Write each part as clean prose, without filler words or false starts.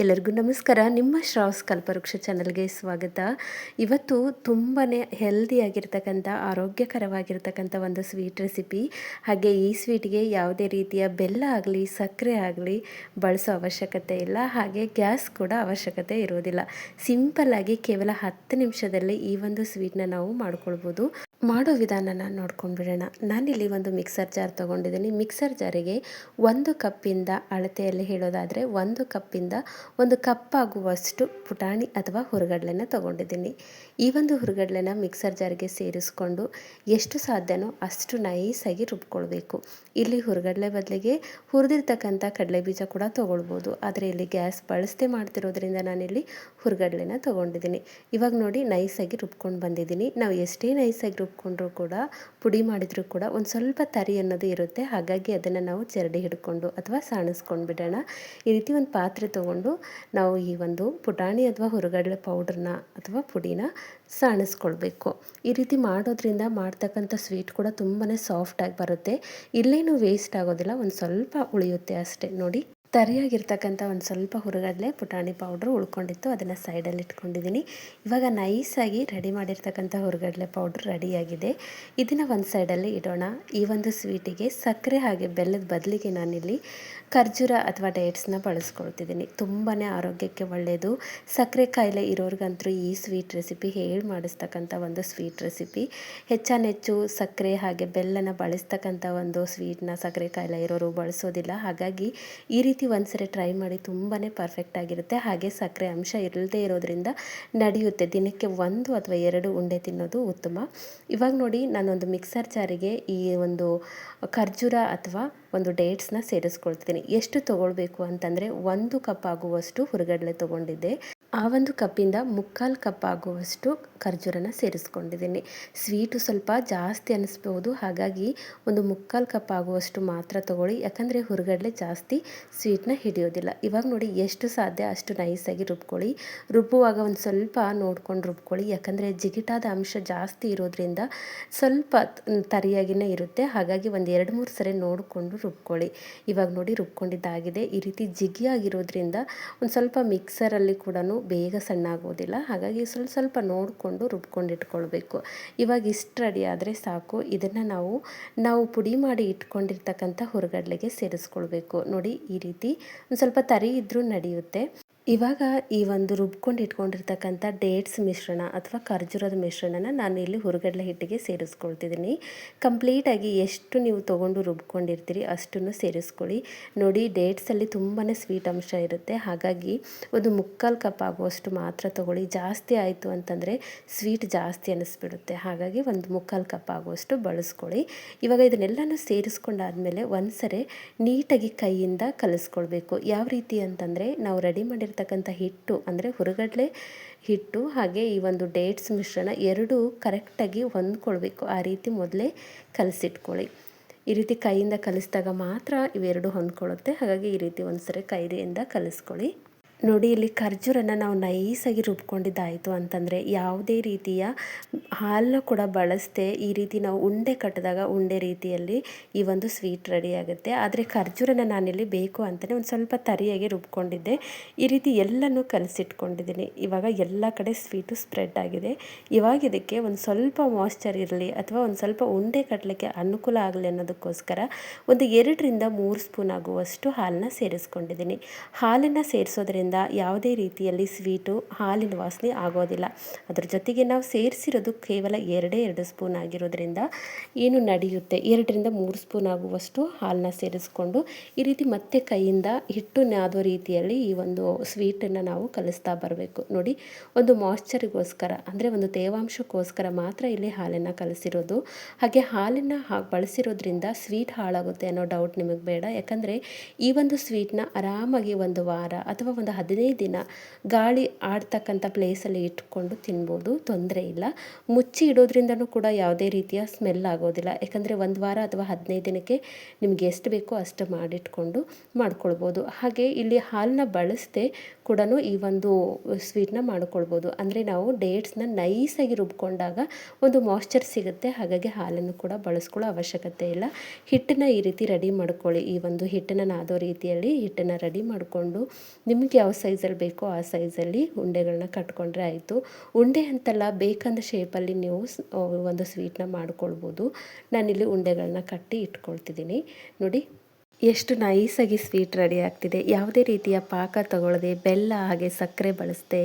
ಎಲ್ಲರಿಗೂ ನಮಸ್ಕಾರ. ನಿಮ್ಮ ಶ್ರಾವ್ಸ್ ಕಲ್ಪವೃಕ್ಷ ಚಾನಲ್ಗೆ ಸ್ವಾಗತ. ಇವತ್ತು ತುಂಬಾ ಹೆಲ್ದಿಯಾಗಿರ್ತಕ್ಕಂಥ ಆರೋಗ್ಯಕರವಾಗಿರ್ತಕ್ಕಂಥ ಒಂದು ಸ್ವೀಟ್ ರೆಸಿಪಿ. ಹಾಗೆ ಈ ಸ್ವೀಟ್ಗೆ ಯಾವುದೇ ರೀತಿಯ ಬೆಲ್ಲ ಆಗಲಿ ಸಕ್ಕರೆ ಆಗಲಿ ಬಳಸೋ ಅವಶ್ಯಕತೆ ಇಲ್ಲ. ಹಾಗೆ ಗ್ಯಾಸ್ ಕೂಡ ಅವಶ್ಯಕತೆ ಇರೋದಿಲ್ಲ. ಸಿಂಪಲ್ಲಾಗಿ ಕೇವಲ 10 ನಿಮಿಷದಲ್ಲಿ ಈ ಒಂದು ಸ್ವೀಟ್ನ ನಾವು ಮಾಡ್ಕೊಳ್ಬೋದು. ಮಾಡೋ ವಿಧಾನನ ನೋಡ್ಕೊಂಡು ಬಿಡೋಣ. ನಾನಿಲ್ಲಿ ಒಂದು ಮಿಕ್ಸರ್ ಜಾರ್ ತೊಗೊಂಡಿದ್ದೀನಿ. ಮಿಕ್ಸರ್ ಜಾರಿಗೆ 1 ಕಪ್ಪಿಂದ ಅಳತೆಯಲ್ಲಿ ಹೇಳೋದಾದರೆ 1 ಕಪ್ಪಿಂದ 1 ಕಪ್ ಆಗುವಷ್ಟು ಪುಟಾಣಿ ಅಥವಾ ಹುರುಗಡ್ಲೆನ ತೊಗೊಂಡಿದ್ದೀನಿ. ಈ ಒಂದು ಹುರುಗಡ್ಲೆನ ಮಿಕ್ಸರ್ ಜಾರಿಗೆ ಸೇರಿಸ್ಕೊಂಡು ಎಷ್ಟು ಸಾಧ್ಯನೋ ಅಷ್ಟು ನೈಸಾಗಿ ರುಬ್ಕೊಳ್ಬೇಕು. ಇಲ್ಲಿ ಹುರುಗಡ್ಲೆ ಬದಲಿಗೆ ಹುರಿದಿರ್ತಕ್ಕಂಥ ಕಡಲೆಬೀಜ ಕೂಡ ತೊಗೊಳ್ಬೋದು. ಆದರೆ ಇಲ್ಲಿ ಗ್ಯಾಸ್ ಬಳಸದೆ ಮಾಡ್ತಿರೋದ್ರಿಂದ ನಾನಿಲ್ಲಿ ಹುರುಗಡ್ಲೆನ ತೊಗೊಂಡಿದ್ದೀನಿ. ಇವಾಗ ನೋಡಿ ನೈಸಾಗಿ ರುಬ್ಕೊಂಡು ಬಂದಿದ್ದೀನಿ. ನಾವು ಎಷ್ಟೇ ನೈಸಾಗಿ ರುಬ್ಕೊಂಡ್ರೂ ಕೂಡ ಪುಡಿ ಮಾಡಿದರೂ ಕೂಡ ಒಂದು ಸ್ವಲ್ಪ ತರಿ ಅನ್ನೋದು ಇರುತ್ತೆ. ಹಾಗಾಗಿ ಅದನ್ನು ನಾವು ಜರಡಿ ಹಿಡ್ಕೊಂಡು ಅಥವಾ ಸಾಣಿಸ್ಕೊಂಡು ಬಿಡೋಣ. ಈ ರೀತಿ ಒಂದು ಪಾತ್ರೆ ತೊಗೊಂಡು ನಾವು ಈ ಒಂದು ಪುಟಾಣಿ ಅಥವಾ ಹುರುಗಡ್ಲೆ ಪೌಡ್ರನ್ನ ಅಥವಾ ಪುಡಿನ ಸಾಣಿಸ್ಕೊಳ್ಬೇಕು. ಈ ರೀತಿ ಮಾಡೋದ್ರಿಂದ ಮಾಡ್ತಕ್ಕಂಥ ಸ್ವೀಟ್ ಕೂಡ ತುಂಬಾ ಸಾಫ್ಟಾಗಿ ಬರುತ್ತೆ. ಇಲ್ಲೇನು ವೇಸ್ಟ್ ಆಗೋದಿಲ್ಲ, ಒಂದು ಸ್ವಲ್ಪ ಉಳಿಯುತ್ತೆ ಅಷ್ಟೇ. ನೋಡಿ, ತರಿಯಾಗಿರ್ತಕ್ಕಂಥ ಒಂದು ಸ್ವಲ್ಪ ಹುರುಗಡ್ಲೆ ಪುಟಾಣಿ ಪೌಡ್ರು ಉಳ್ಕೊಂಡಿತ್ತು, ಅದನ್ನು ಸೈಡಲ್ಲಿ ಇಟ್ಕೊಂಡಿದ್ದೀನಿ. ಇವಾಗ ನೈಸಾಗಿ ರೆಡಿ ಮಾಡಿರ್ತಕ್ಕಂಥ ಹುರುಗಡ್ಲೆ ಪೌಡ್ರ್ ರೆಡಿಯಾಗಿದೆ. ಇದನ್ನು ಒಂದು ಸೈಡಲ್ಲಿ ಇಡೋಣ. ಈ ಒಂದು ಸ್ವೀಟಿಗೆ ಸಕ್ಕರೆ ಹಾಗೆ ಬೆಲ್ಲದ ಬದಲಿಗೆ ನಾನಿಲ್ಲಿ ಖರ್ಜೂರ ಅಥವಾ ಡೇಟ್ಸ್ನ ಬಳಸ್ಕೊಳ್ತಿದ್ದೀನಿ. ತುಂಬಾ ಆರೋಗ್ಯಕ್ಕೆ ಒಳ್ಳೆಯದು. ಸಕ್ಕರೆ ಕಾಯಿಲೆ ಇರೋರಿಗಂತೂ ಈ ಸ್ವೀಟ್ ರೆಸಿಪಿ ಹೇಳಿ ಮಾಡಿಸ್ತಕ್ಕಂಥ ಒಂದು ಸ್ವೀಟ್ ರೆಸಿಪಿ. ಹೆಚ್ಚಾನೆಚ್ಚು ಸಕ್ಕರೆ ಹಾಗೆ ಬೆಲ್ಲನ ಬಳಸ್ತಕ್ಕಂಥ ಒಂದು ಸ್ವೀಟ್ನ ಸಕ್ಕರೆ ಕಾಯಿಲೆ ಇರೋರು ಬಳಸೋದಿಲ್ಲ. ಹಾಗಾಗಿ ಈ ರೀತಿ ಒಂದ್ಸರಿ ಟ್ರೈ ಮಾಡಿ, ತುಂಬಾ ಪರ್ಫೆಕ್ಟ್ ಆಗಿರುತ್ತೆ. ಹಾಗೆ ಸಕ್ಕರೆ ಅಂಶ ಇರದೇ ಇರೋದ್ರಿಂದ ನಡೆಯುತ್ತೆ. ದಿನಕ್ಕೆ 1 ಅಥವಾ 2 ಉಂಡೆ ತಿನ್ನೋದು ಉತ್ತಮ. ಇವಾಗ ನೋಡಿ, ನಾನೊಂದು ಮಿಕ್ಸರ್ ಜಾರಿಗೆ ಈ ಒಂದು ಖರ್ಜೂರ ಅಥವಾ ಒಂದು ಡೇಟ್ಸ್ನ ಸೇರಿಸ್ಕೊಳ್ತಿದ್ದೀನಿ. ಎಷ್ಟು ತೊಗೊಳ್ಬೇಕು ಅಂತಂದರೆ 1 ಕಪ್ ಆಗುವಷ್ಟು ಹುರುಗಡ್ಲೆ ತೊಗೊಂಡಿದ್ದೆ. ಆ ಒಂದು ಕಪ್ಪಿಂದ 3/4 ಕಪ್ ಆಗುವಷ್ಟು ಖರ್ಜೂರನ ಸೇರಿಸ್ಕೊಂಡಿದ್ದೀನಿ. ಸ್ವೀಟು ಸ್ವಲ್ಪ ಜಾಸ್ತಿ ಅನ್ನಿಸ್ಬೋದು, ಹಾಗಾಗಿ ಒಂದು 3/4 ಕಪ್ ಆಗುವಷ್ಟು ಮಾತ್ರ ತೊಗೊಳ್ಳಿ. ಯಾಕಂದರೆ ಹುರುಗಡ್ಲೆ ಜಾಸ್ತಿ ಸ್ವೀಟ್ನ ಹಿಡಿಯೋದಿಲ್ಲ. ಇವಾಗ ನೋಡಿ, ಎಷ್ಟು ಸಾಧ್ಯ ಅಷ್ಟು ನೈಸಾಗಿ ರುಬ್ಕೊಳ್ಳಿ. ರುಬ್ಬುವಾಗ ಒಂದು ಸ್ವಲ್ಪ ನೋಡ್ಕೊಂಡು ರುಬ್ಕೊಳ್ಳಿ. ಯಾಕಂದರೆ ಜಿಗಿಟಾದ ಅಂಶ ಜಾಸ್ತಿ ಇರೋದ್ರಿಂದ ಸ್ವಲ್ಪ ತರಿಯಾಗಿಯೇ ಇರುತ್ತೆ. ಹಾಗಾಗಿ ಒಂದು 2-3 ಸರಿ ನೋಡಿಕೊಂಡು ರುಬ್ಕೊಳ್ಳಿ. ಇವಾಗ ನೋಡಿ, ರುಬ್ಕೊಂಡಿದ್ದಾಗಿದೆ. ಈ ರೀತಿ ಜಿಗಿಯಾಗಿರೋದ್ರಿಂದ ಒಂದು ಸ್ವಲ್ಪ ಮಿಕ್ಸರಲ್ಲಿ ಕೂಡ ಬೇಗ ಸಣ್ಣ ಆಗೋದಿಲ್ಲ. ಹಾಗಾಗಿ ಸ್ವಲ್ಪ ನೋಡಿಕೊಂಡು ರುಬ್ಕೊಂಡು ಇಟ್ಕೊಳ್ಬೇಕು. ಇವಾಗ ಇಷ್ಟು ರೆಡಿ ಆದರೆ ಸಾಕು. ಇದನ್ನು ನಾವು ಪುಡಿ ಮಾಡಿ ಇಟ್ಕೊಂಡಿರ್ತಕ್ಕಂಥ ಹುರುಗಡ್ಲೆಗೆ ಸೇರಿಸ್ಕೊಳ್ಬೇಕು. ನೋಡಿ, ಈ ರೀತಿ ಒಂದು ಸ್ವಲ್ಪ ತರಿ ಇದ್ದರೂ ನಡೆಯುತ್ತೆ. ಇವಾಗ ಈ ಒಂದು ರುಬ್ಕೊಂಡು ಇಟ್ಕೊಂಡಿರ್ತಕ್ಕಂಥ ಡೇಟ್ಸ್ ಮಿಶ್ರಣ ಅಥವಾ ಖರ್ಜೂರದ ಮಿಶ್ರಣನ ನಾನು ಇಲ್ಲಿ ಹುರುಗಡ್ಲೆ ಹಿಟ್ಟಿಗೆ ಸೇರಿಸ್ಕೊಳ್ತಿದ್ದೀನಿ. ಕಂಪ್ಲೀಟಾಗಿ ಎಷ್ಟು ನೀವು ತೊಗೊಂಡು ರುಬ್ಕೊಂಡಿರ್ತೀರಿ ಅಷ್ಟನ್ನು ಸೇರಿಸ್ಕೊಳ್ಳಿ. ನೋಡಿ, ಡೇಟ್ಸಲ್ಲಿ ತುಂಬಾ ಸ್ವೀಟ್ ಅಂಶ ಇರುತ್ತೆ. ಹಾಗಾಗಿ ಒಂದು 3/4 ಕಪ್ ಆಗುವಷ್ಟು ಮಾತ್ರ ತೊಗೊಳ್ಳಿ. ಜಾಸ್ತಿ ಆಯಿತು ಅಂತಂದರೆ ಸ್ವೀಟ್ ಜಾಸ್ತಿ ಅನ್ನಿಸ್ಬಿಡುತ್ತೆ. ಹಾಗಾಗಿ ಒಂದು 3/4 ಕಪ್ ಆಗುವಷ್ಟು ಬಳಸ್ಕೊಳ್ಳಿ. ಇವಾಗ ಇದನ್ನೆಲ್ಲನೂ ಸೇರಿಸ್ಕೊಂಡಾದಮೇಲೆ ಒಂದ್ಸರಿ ನೀಟಾಗಿ ಕೈಯಿಂದ ಕಲಿಸ್ಕೊಳ್ಬೇಕು. ಯಾವ ರೀತಿ ಅಂತಂದರೆ, ನಾವು ರೆಡಿ ಮಾಡಿರ್ತಕ್ಕಂಥ ಹಿಟ್ಟು ಅಂದರೆ ಹುರುಗಡ್ಲೆ ಹಿಟ್ಟು ಹಾಗೆ ಈ ಒಂದು ಡೇಟ್ಸ್ ಮಿಶ್ರಣ ಎರಡೂ ಕರೆಕ್ಟಾಗಿ ಹೊಂದ್ಕೊಳ್ಬೇಕು. ಆ ರೀತಿ ಮೊದಲೇ ಕಲಸಿಟ್ಕೊಳ್ಳಿ. ಈ ರೀತಿ ಕೈಯಿಂದ ಕಲಿಸಿದಾಗ ಮಾತ್ರ ಇವೆರಡು ಹೊಂದ್ಕೊಳ್ಳುತ್ತೆ. ಹಾಗಾಗಿ ಈ ರೀತಿ ಒಂದ್ಸರಿ ಕೈಯಿಂದ ಕಲಿಸ್ಕೊಳ್ಳಿ. ನೋಡಿ, ಇಲ್ಲಿ ಖರ್ಜೂರನ ನಾವು ನೈಸಾಗಿ ರುಬ್ಕೊಂಡಿದ್ದಾಯಿತು ಅಂತಂದರೆ ಯಾವುದೇ ರೀತಿಯ ಹಾಲನ್ನ ಕೂಡ ಬಳಸದೆ ಈ ರೀತಿ ನಾವು ಉಂಡೆ ಕಟ್ಟಿದಾಗ ಉಂಡೆ ರೀತಿಯಲ್ಲಿ ಈ ಒಂದು ಸ್ವೀಟ್ ರೆಡಿ ಆಗುತ್ತೆ. ಆದರೆ ಖರ್ಜೂರನ ನಾನಿಲ್ಲಿ ಬೇಕು ಅಂತಲೇ ಒಂದು ಸ್ವಲ್ಪ ತರಿಯಾಗಿ ರುಬ್ಕೊಂಡಿದ್ದೆ. ಈ ರೀತಿ ಎಲ್ಲನೂ ಕಲಸಿಟ್ಕೊಂಡಿದ್ದೀನಿ. ಇವಾಗ ಎಲ್ಲ ಕಡೆ ಸ್ವೀಟು ಸ್ಪ್ರೆಡ್ ಆಗಿದೆ. ಇವಾಗ ಇದಕ್ಕೆ ಒಂದು ಸ್ವಲ್ಪ ಮಾಯ್ಶ್ಚರ್ ಇರಲಿ ಅಥವಾ ಒಂದು ಸ್ವಲ್ಪ ಉಂಡೆ ಕಟ್ಟಲಿಕ್ಕೆ ಅನುಕೂಲ ಆಗಲಿ ಅನ್ನೋದಕ್ಕೋಸ್ಕರ ಒಂದು 2-3 ಸ್ಪೂನ್ ಆಗುವಷ್ಟು ಹಾಲನ್ನ ಸೇರಿಸ್ಕೊಂಡಿದ್ದೀನಿ. ಹಾಲನ್ನು ಸೇರಿಸೋದ್ರಿಂದ ಯಾವುದೇ ರೀತಿಯಲ್ಲಿ ಸ್ವೀಟು ಹಾಲಿನ ವಾಸನೆ ಆಗೋದಿಲ್ಲ. ಅದ್ರ ಜೊತೆಗೆ ನಾವು ಸೇರಿಸಿರೋದು ಕೇವಲ 2 ಸ್ಪೂನ್ ಆಗಿರೋದ್ರಿಂದ ಏನು ನಡೆಯುತ್ತೆ. 2-3 ಸ್ಪೂನ್ ಆಗುವಷ್ಟು ಹಾಲನ್ನ ಸೇರಿಸ್ಕೊಂಡು ಈ ರೀತಿ ಮತ್ತೆ ಕೈಯಿಂದ ಹಿಟ್ಟು ನಾದೋ ರೀತಿಯಲ್ಲಿ ಈ ಒಂದು ಸ್ವೀಟನ್ನು ನಾವು ಕಲಿಸ್ತಾ ಬರಬೇಕು. ನೋಡಿ, ಒಂದು ಮಾಯ್ಶ್ಚರಿಗೋಸ್ಕರ ಅಂದರೆ ಒಂದು ತೇವಾಂಶಕ್ಕೋಸ್ಕರ ಮಾತ್ರ ಇಲ್ಲಿ ಹಾಲನ್ನು ಕಲಿಸಿರೋದು. ಹಾಗೆ ಹಾಲನ್ನು ಬಳಸಿರೋದ್ರಿಂದ ಸ್ವೀಟ್ ಹಾಳಾಗುತ್ತೆ ಅನ್ನೋ ಡೌಟ್ ನಿಮಗೆ ಬೇಡ. ಯಾಕಂದರೆ ಈ ಒಂದು ಸ್ವೀಟ್ನ ಆರಾಮಾಗಿ 1 ವಾರ ಅಥವಾ ಒಂದು 15 ದಿನ ಗಾಳಿ ಆಡ್ತಕ್ಕಂಥ ಪ್ಲೇಸಲ್ಲಿ ಇಟ್ಕೊಂಡು ತಿನ್ಬೋದು, ತೊಂದರೆ ಇಲ್ಲ. ಮುಚ್ಚಿ ಇಡೋದ್ರಿಂದನೂ ಕೂಡ ಯಾವುದೇ ರೀತಿಯ ಸ್ಮೆಲ್ ಆಗೋದಿಲ್ಲ. ಯಾಕಂದರೆ 1 ವಾರ ಅಥವಾ 15 ದಿನಕ್ಕೆ ನಿಮ್ಗೆ ಎಷ್ಟು ಬೇಕೋ ಅಷ್ಟು ಮಾಡಿಟ್ಕೊಂಡು ಮಾಡ್ಕೊಳ್ಬೋದು. ಹಾಗೆ ಇಲ್ಲಿ ಹಾಲನ್ನ ಬಳಸದೆ ಕೂಡ ಈ ಒಂದು ಸ್ವೀಟ್ನ ಮಾಡ್ಕೊಳ್ಬೋದು. ಅಂದರೆ ನಾವು ಡೇಟ್ಸ್ನ ನೈಸಾಗಿ ರುಬ್ಕೊಂಡಾಗ ಒಂದು ಮಾಯ್ಶ್ಚರ್ ಸಿಗುತ್ತೆ. ಹಾಗಾಗಿ ಹಾಲನ್ನು ಕೂಡ ಬಳಸ್ಕೊಳ್ಳೋ ಅವಶ್ಯಕತೆ ಇಲ್ಲ. ಹಿಟ್ಟನ್ನು ಈ ರೀತಿ ರೆಡಿ ಮಾಡ್ಕೊಳ್ಳಿ. ಈ ಒಂದು ಹಿಟ್ಟನ್ನು ನಾದೋ ರೀತಿಯಲ್ಲಿ ಹಿಟ್ಟನ್ನು ರೆಡಿ ಮಾಡಿಕೊಂಡು ನಿಮಗೆ ಯಾವ ಸೈಜಲ್ಲಿ ಬೇಕೋ ಆ ಸೈಜಲ್ಲಿ ಉಂಡೆಗಳನ್ನ ಕಟ್ಕೊಂಡ್ರೆ ಆಯಿತು. ಉಂಡೆ ಅಂತಲ್ಲ, ಬೇಕಂದ ಶೇಪಲ್ಲಿ ನೀವು ಒಂದು ಸ್ವೀಟನ್ನ ಮಾಡ್ಕೊಳ್ಬೋದು. ನಾನಿಲ್ಲಿ ಉಂಡೆಗಳನ್ನ ಕಟ್ಟಿ ಇಟ್ಕೊಳ್ತಿದ್ದೀನಿ. ನೋಡಿ ಎಷ್ಟು ನೈಸಾಗಿ ಸ್ವೀಟ್ ರೆಡಿ ಆಗ್ತಿದೆ. ಯಾವುದೇ ರೀತಿಯ ಪಾಕ ತಗೊಳ್ಳದೆ, ಬೆಲ್ಲ ಹಾಗೆ ಸಕ್ಕರೆ ಬಳಸದೆ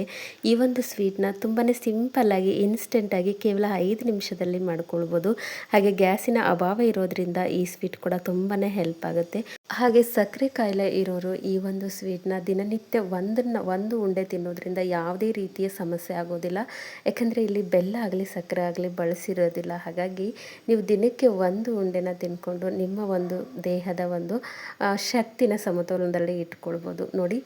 ಈ ಒಂದು ಸ್ವೀಟ್ನ ತುಂಬಾ ಸಿಂಪಲ್ಲಾಗಿ ಇನ್ಸ್ಟೆಂಟಾಗಿ ಕೇವಲ 5 ನಿಮಿಷದಲ್ಲಿ ಮಾಡ್ಕೊಳ್ಬೋದು. ಹಾಗೆ ಗ್ಯಾಸಿನ ಅಭಾವ ಇರೋದ್ರಿಂದ ಈ ಸ್ವೀಟ್ ಕೂಡ ತುಂಬಾ ಹೆಲ್ಪ್ ಆಗುತ್ತೆ. ಹಾಗೆ ಸಕ್ಕರೆ ಕಾಯಿಲೆ ಇರೋರು ಈ ಒಂದು ಸ್ವೀಟ್ನ ದಿನನಿತ್ಯ ಒಂದು ಉಂಡೆ ತಿನ್ನೋದ್ರಿಂದ ಯಾವುದೇ ರೀತಿಯ ಸಮಸ್ಯೆ ಆಗೋದಿಲ್ಲ. ಯಾಕಂದರೆ ಇಲ್ಲಿ ಬೆಲ್ಲ ಆಗಲಿ ಸಕ್ಕರೆ ಆಗಲಿ ಬಳಸಿರೋದಿಲ್ಲ. ಹಾಗಾಗಿ ನೀವು ದಿನಕ್ಕೆ ಒಂದು ಉಂಡೆನ ತಿಂದ್ಕೊಂಡು ನಿಮ್ಮ ಒಂದು ದೇಹದ ಒಂದು ಶಕ್ತಿನ ಸಮತೋಲನದಲ್ಲಿ ಇಟ್ಕೊಳ್ಬೋದು. ನೋಡಿ,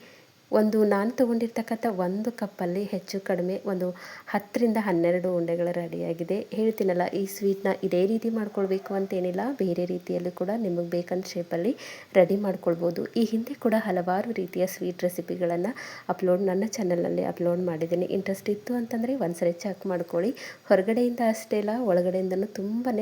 ನಾನು ತೊಗೊಂಡಿರ್ತಕ್ಕಂಥ ಒಂದು ಕಪ್ಪಲ್ಲಿ ಹೆಚ್ಚು ಕಡಿಮೆ ಒಂದು 10ರಿಂದ 12 ಉಂಡೆಗಳು ರೆಡಿಯಾಗಿದೆ. ಹೇಳ್ತೀನಲ್ಲ, ಈ ಸ್ವೀಟ್ನ ಇದೇ ರೀತಿ ಮಾಡ್ಕೊಳ್ಬೇಕು ಅಂತೇನಿಲ್ಲ, ಬೇರೆ ರೀತಿಯಲ್ಲಿ ಕೂಡ ನಿಮಗೆ ಬೇಕಂದ ಶೇಪಲ್ಲಿ ರೆಡಿ ಮಾಡ್ಕೊಳ್ಬೋದು. ಈ ಹಿಂದೆ ಕೂಡ ಹಲವಾರು ರೀತಿಯ ಸ್ವೀಟ್ ರೆಸಿಪಿಗಳನ್ನು ನನ್ನ ಚಾನಲ್ನಲ್ಲಿ ಅಪ್ಲೋಡ್ ಮಾಡಿದ್ದೀನಿ. ಇಂಟ್ರೆಸ್ಟ್ ಇತ್ತು ಅಂತಂದರೆ ಒಂದ್ಸರಿ ಚೆಕ್ ಮಾಡ್ಕೊಳ್ಳಿ. ಹೊರಗಡೆಯಿಂದ ಅಷ್ಟೇ ಅಲ್ಲ, ಒಳಗಡೆಯಿಂದನೂ ತುಂಬಾ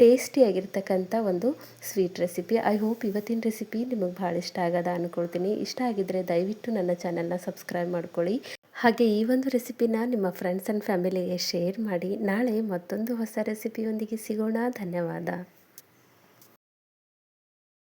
ಟೇಸ್ಟಿಯಾಗಿರ್ತಕ್ಕಂಥ ಒಂದು ಸ್ವೀಟ್ ರೆಸಿಪಿ. ಐ ಹೋಪ್ ಇವತ್ತಿನ ರೆಸಿಪಿ ನಿಮಗೆ ಭಾಳ ಇಷ್ಟ ಆಗದ ಅಂದ್ಕೊಳ್ತೀನಿ. ಇಷ್ಟ ಆಗಿದ್ದರೆ ದಯವಿಟ್ಟು ನನ್ನ ಚಾನಲ್ನ ಸಬ್ಸ್ಕ್ರೈಬ್ ಮಾಡ್ಕೊಳ್ಳಿ. ಹಾಗೆ ಈ ಒಂದು ರೆಸಿಪಿನ ನಿಮ್ಮ ಫ್ರೆಂಡ್ಸ್ ಆ್ಯಂಡ್ ಫ್ಯಾಮಿಲಿಗೆ ಶೇರ್ ಮಾಡಿ. ನಾಳೆ ಮತ್ತೊಂದು ಹೊಸ ರೆಸಿಪಿಯೊಂದಿಗೆ ಸಿಗೋಣ. ಧನ್ಯವಾದ.